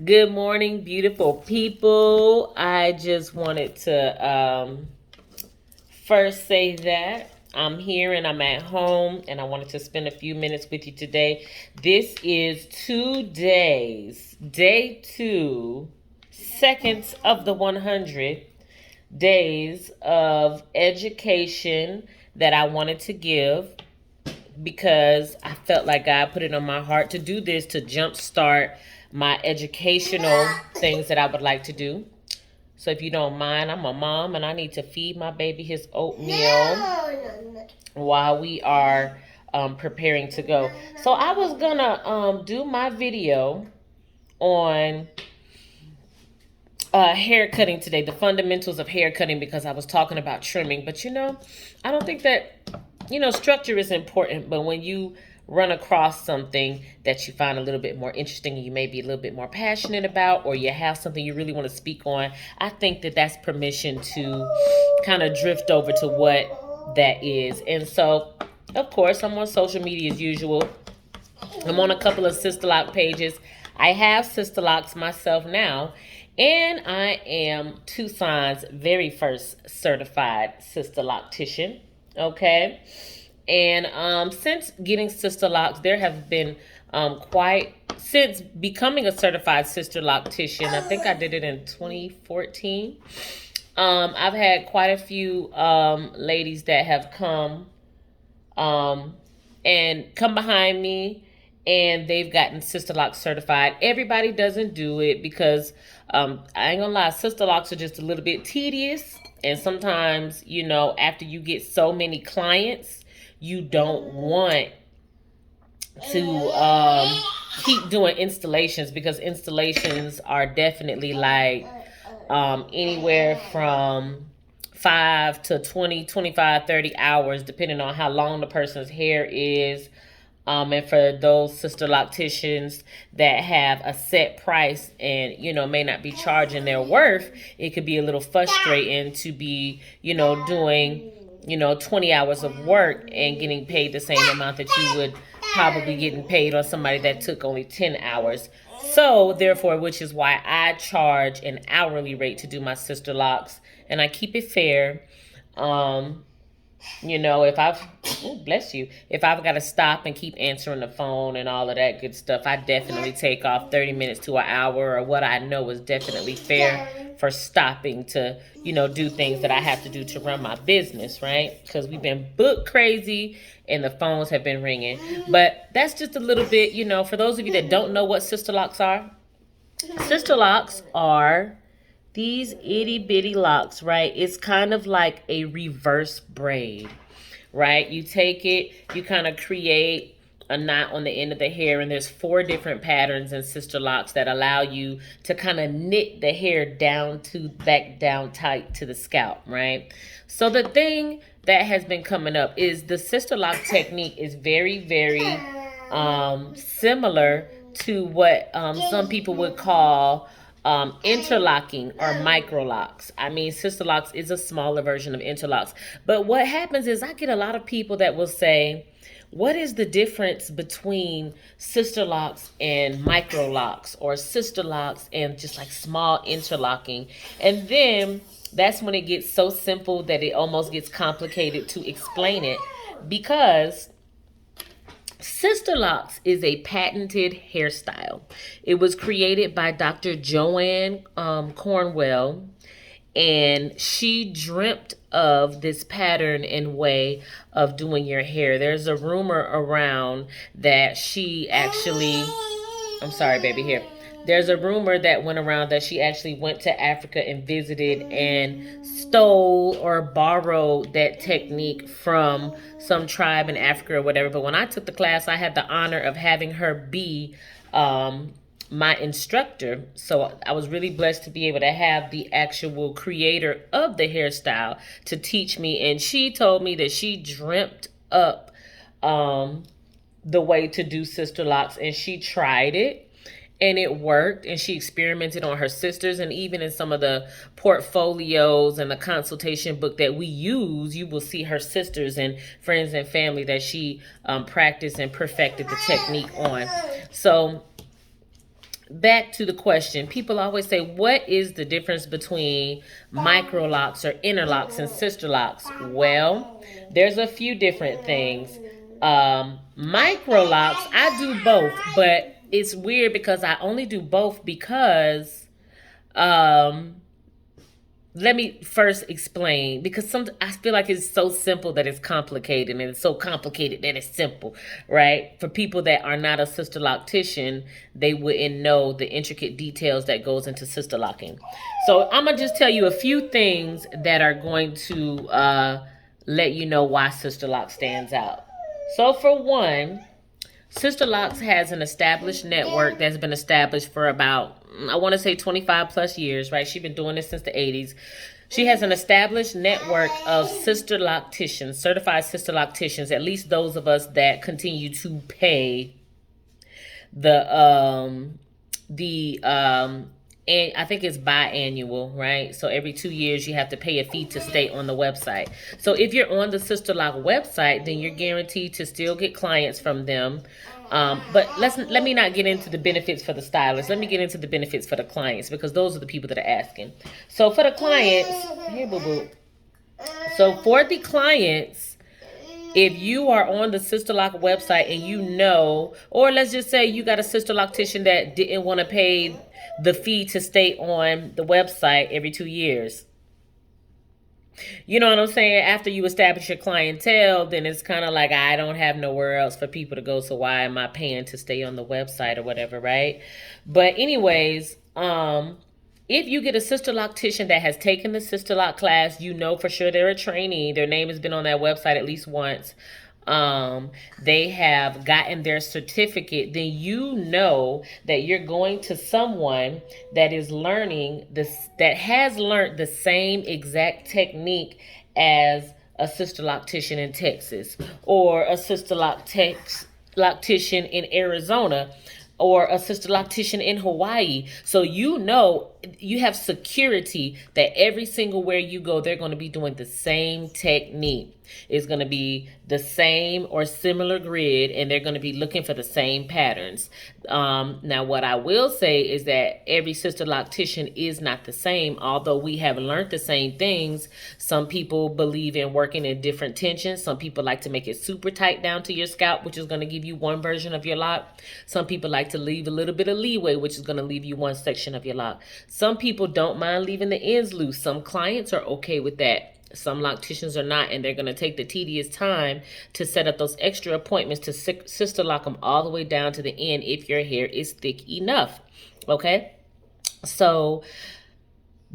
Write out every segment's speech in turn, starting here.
Good morning, beautiful people. I just wanted to first say that I'm here and I'm at home and I wanted to spend a few minutes with you today. This is 2 days, day 2, seconds of the 100 days of education that I wanted to give because I felt like God put it on my heart to do this to jumpstart my educational things that I would like to do. So if you don't mind, I'm a mom and I need to feed my baby his oatmeal while we are preparing to go. So I was gonna do my video on hair cutting today, the fundamentals of hair cutting, because I was talking about trimming. But I don't think that structure is important, but when you run across something that you find a little bit more interesting and you may be a little bit more passionate about, or you have something you really want to speak on, I think that that's permission to kind of drift over to what that is. And so, of course, I'm on social media as usual. I'm on a couple of Sisterlock pages. I have Sisterlocks myself now, and I am Tucson's very first certified Sisterloctician. Okay, and since getting Sisterlocks, there have been quite since becoming a certified Sisterloctician. I think I did it in 2014. I've had quite a few ladies that have come and come behind me and they've gotten Sisterlocks certified. Everybody doesn't do it because I ain't gonna lie, Sisterlocks are just a little bit tedious. And sometimes, after you get so many clients, you don't want to keep doing installations, because installations are definitely like anywhere from 5 to 20, 25, 30 hours, depending on how long the person's hair is. And for those Sisterlocticians that have a set price and, may not be charging their worth, it could be a little frustrating to be, doing, 20 hours of work and getting paid the same amount that you would probably getting paid on somebody that took only 10 hours. So therefore, which is why I charge an hourly rate to do my Sisterlocks, and I keep it fair. If bless you, if I've got to stop and keep answering the phone and all of that good stuff, I definitely take off 30 minutes to an hour, or what I know is definitely fair for stopping to, do things that I have to do to run my business, right? Because we've been booked crazy and the phones have been ringing. But that's just a little bit, for those of you that don't know what Sisterlocks are, Sisterlocks are these itty bitty locks, right? It's kind of like a reverse braid, right? You take it, you kind of create a knot on the end of the hair, and there's 4 different patterns in Sisterlocks that allow you to kind of knit the hair back down tight to the scalp, right? So the thing that has been coming up is the Sisterlock technique is very, very similar to what some people would call interlocking or microlocks. I mean, Sisterlocks is a smaller version of interlocks. But what happens is I get a lot of people that will say, what is the difference between Sisterlocks and microlocks, or Sisterlocks and just like small interlocking? And then that's when it gets so simple that it almost gets complicated to explain it, because Sisterlocks is a patented hairstyle. It was created by Dr. Joanne Cornwell, and she dreamt of this pattern and way of doing your hair. There's a rumor around that she actually, I'm sorry, baby, here. There's a rumor that went around that she actually went to Africa and visited and stole or borrowed that technique from some tribe in Africa or whatever. But when I took the class, I had the honor of having her be my instructor. So I was really blessed to be able to have the actual creator of the hairstyle to teach me. And she told me that she dreamt up the way to do Sisterlocks, and she tried it and it worked, and she experimented on her sisters. And even in some of the portfolios and the consultation book that we use, you will see her sisters and friends and family that she practiced and perfected the technique on. So back to the question, people always say, what is the difference between microlocks or interlocks and sisterlocks? Well, there's a few different things. Microlocks, I do both, but it's weird because I only do both because um, let me first explain, because I feel like it's so simple that it's complicated, and it's so complicated that it's simple, right? For people that are not a sister loctician, they wouldn't know the intricate details that goes into sister locking. So I'm gonna just tell you a few things that are going to let you know why sister lock stands out. So for one, Sisterlocks has an established network that's been established for about, I want to say 25 plus years, right? She's been doing this since the 80s. She has an established network of sister locticians, certified sister locticians, at least those of us that continue to pay the and I think it's biannual, right? So every 2 years you have to pay a fee to stay on the website. So if you're on the Sisterlock website, then you're guaranteed to still get clients from them. But let me not get into the benefits for the stylists. Let me get into the benefits for the clients, because those are the people that are asking. So for the clients, hey boo boo. So for the clients, if you are on the Sisterlock website and you know, or let's just say you got a sister loctician that didn't want to pay the fee to stay on the website every 2 years. You know what I'm saying? After you establish your clientele, then it's kind of like, I don't have nowhere else for people to go, so why am I paying to stay on the website or whatever, right? But anyways, if you get a sister loctician that has taken the sister lock class, you know for sure they're a trainee. Their name has been on that website at least once. They have gotten their certificate, then you know that you're going to someone that is learning this, that has learned the same exact technique as a sister loctician in Texas, or a sister loctician in Arizona, or a sister loctician in Hawaii. So you know, you have security that every single where you go, they're going to be doing the same technique. It's going to be the same or similar grid, and they're going to be looking for the same patterns. Now, what I will say is that every sister loctician is not the same. Although we have learned the same things, some people believe in working in different tensions. Some people like to make it super tight down to your scalp, which is going to give you one version of your lock. Some people like to leave a little bit of leeway, which is going to leave you one section of your lock. Some people don't mind leaving the ends loose. Some clients are okay with that. Some locticians are not, and they're going to take the tedious time to set up those extra appointments to sister lock them all the way down to the end if your hair is thick enough. Okay? So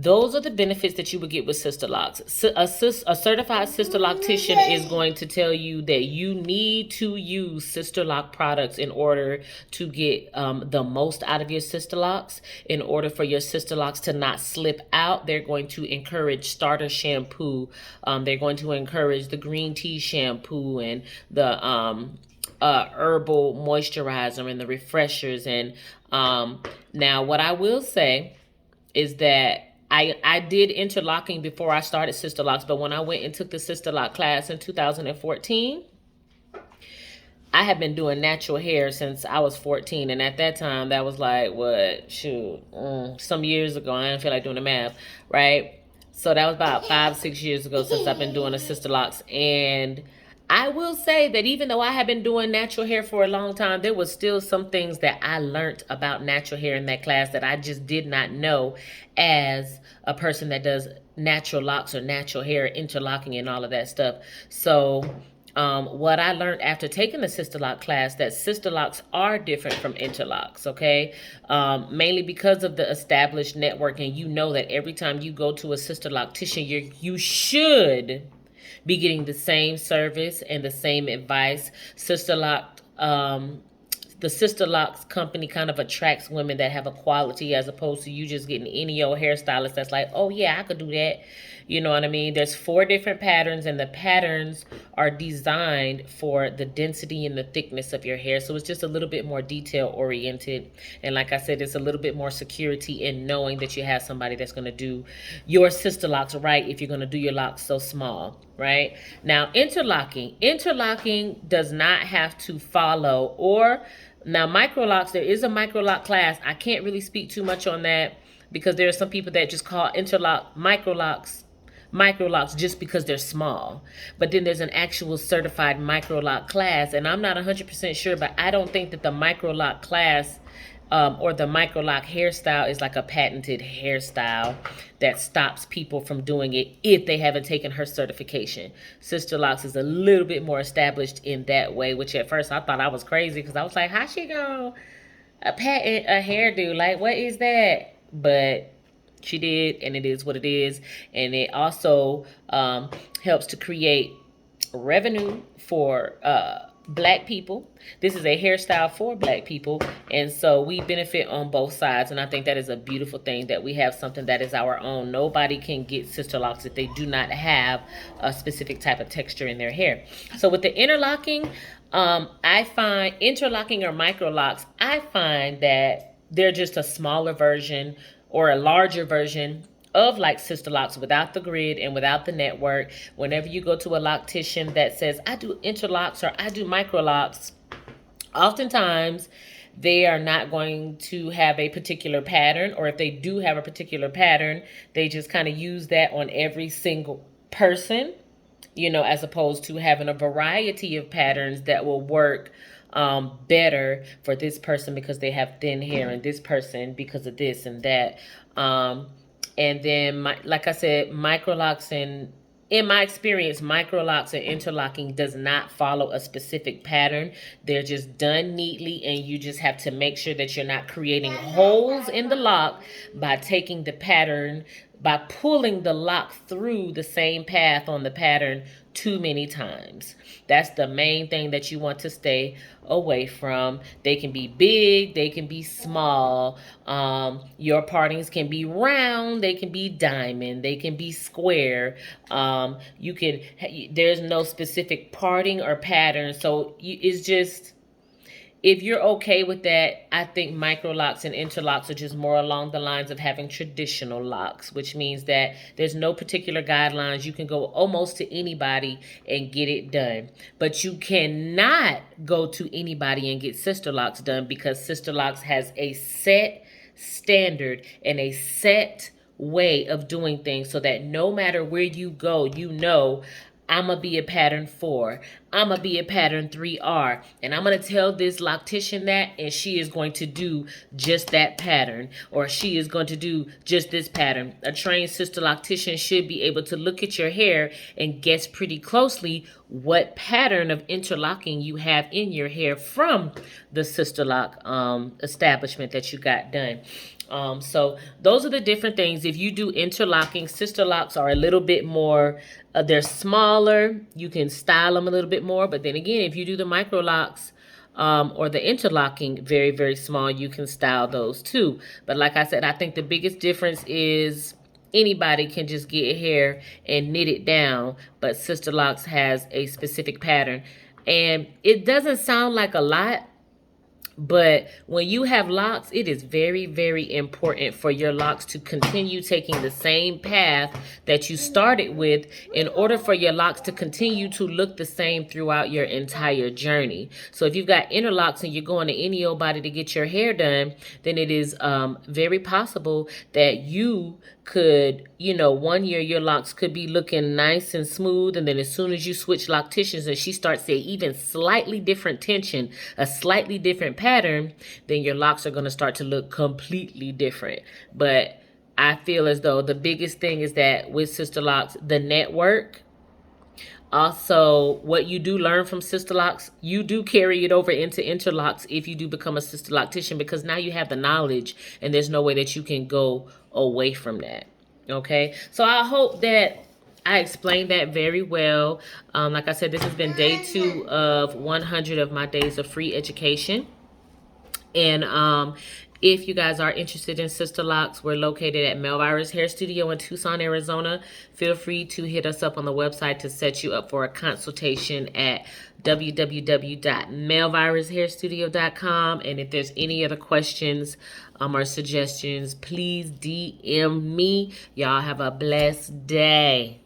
those are the benefits that you would get with Sisterlocks. A certified sister loctician is going to tell you that you need to use Sisterlock products in order to get the most out of your Sisterlocks. In order for your Sisterlocks to not slip out, they're going to encourage starter shampoo. They're going to encourage the green tea shampoo and the herbal moisturizer and the refreshers. And now what I will say is that I did interlocking before I started Sisterlocks, but when I went and took the Sisterlock class in 2014, I had been doing natural hair since I was 14, and at that time, that was like, what, shoot, some years ago. I didn't feel like doing the math, right? So that was about 5-6 years ago since I've been doing the Sisterlocks, and I will say that even though I had been doing natural hair for a long time, there was still some things that I learned about natural hair in that class that I just did not know as a person that does natural locks or natural hair, interlocking and all of that stuff. So what I learned after taking the Sisterlock class, that Sisterlocks are different from interlocks, okay? Mainly because of the established network, and you know that every time you go to a sister loctician, you should be getting the same service and the same advice. The Sisterlocks company kind of attracts women that have a quality, as opposed to you just getting any old hairstylist that's like, oh yeah, I could do that. You know what I mean? There's 4 different patterns, and the patterns are designed for the density and the thickness of your hair. So it's just a little bit more detail oriented. And like I said, it's a little bit more security in knowing that you have somebody that's going to do your Sisterlocks right if you're going to do your locks so small, right? Now, interlocking does not have to follow or Now, Microlocs, there is a Microlock class. I can't really speak too much on that because there are some people that just call interlock microlocks just because they're small. But then there's an actual certified microlock class, and I'm not 100% sure, but I don't think that the microlock class or the microlock hairstyle is like a patented hairstyle that stops people from doing it if they haven't taken her certification. Sisterlocks is a little bit more established in that way, which at first I thought I was crazy because I was like, how she gonna patent a hairdo? Like, what is that? But she did, and it is what it is. And it also helps to create revenue for black people. This is a hairstyle for black people, and so we benefit on both sides, and I think that is a beautiful thing that we have something that is our own. Nobody can get Sisterlocks if they do not have a specific type of texture in their hair. So with the interlocking, I find interlocking or microlocks, I find that they're just a smaller version or a larger version of like Sisterlocks without the grid and without the network. Whenever you go to a loctician that says, I do interlocks or I do microlocks, oftentimes they are not going to have a particular pattern, or if they do have a particular pattern, they just kind of use that on every single person, you know, as opposed to having a variety of patterns that will work better for this person because they have thin hair, and this person because of this and that. And then, like I said, microlocks, and in my experience, microlocks and interlocking does not follow a specific pattern. They're just done neatly, and you just have to make sure that you're not creating holes in the lock by taking the pattern, by pulling the lock through the same path on the pattern too many times. That's the main thing that you want to stay away from. They can be big, they can be small. Your partings can be round, they can be diamond, they can be square. There's no specific parting or pattern. So it's just, if you're okay with that, I think microlocks and interlocks are just more along the lines of having traditional locks, which means that there's no particular guidelines. You can go almost to anybody and get it done. But you cannot go to anybody and get Sisterlocks done because Sisterlocks has a set standard and a set way of doing things so that no matter where you go, you know, I'm going to be a pattern 4. I'm going to be a pattern 3R. And I'm going to tell this loctician that, and she is going to do just that pattern. Or she is going to do just this pattern. A trained sister loctician should be able to look at your hair and guess pretty closely what pattern of interlocking you have in your hair from the Sisterlock establishment that you got done. So those are the different things. If you do interlocking, Sisterlocks are a little bit more, they're smaller. You can style them a little bit more. But then again, if you do the microlocks or the interlocking, very, very small, you can style those too. But like I said, I think the biggest difference is anybody can just get hair and knit it down. But Sisterlocks has a specific pattern. And it doesn't sound like a lot, but when you have locks, it is very, very important for your locks to continue taking the same path that you started with in order for your locks to continue to look the same throughout your entire journey. So if you've got interlocks and you're going to any old body to get your hair done, then it is very possible that you could, you know, 1 year your locks could be looking nice and smooth, and then as soon as you switch locticians and she starts saying even slightly different tension, a slightly different pattern, then your locks are going to start to look completely different. But I feel as though the biggest thing is that with Sisterlocks, the network, also what you do learn from Sisterlocks, you do carry it over into interlocks if you do become a sister loctician, because now you have the knowledge and there's no way that you can go away from that. Okay, so I hope that I explained that very well. Like I said, this has been day 2 of 100 of my days of free education. And if you guys are interested in Sisterlocks, we're located at Melvirus Hair Studio in Tucson, Arizona. Feel free to hit us up on the website to set you up for a consultation at www.melvirushairstudio.com. And if there's any other questions or suggestions, please DM me. Y'all have a blessed day.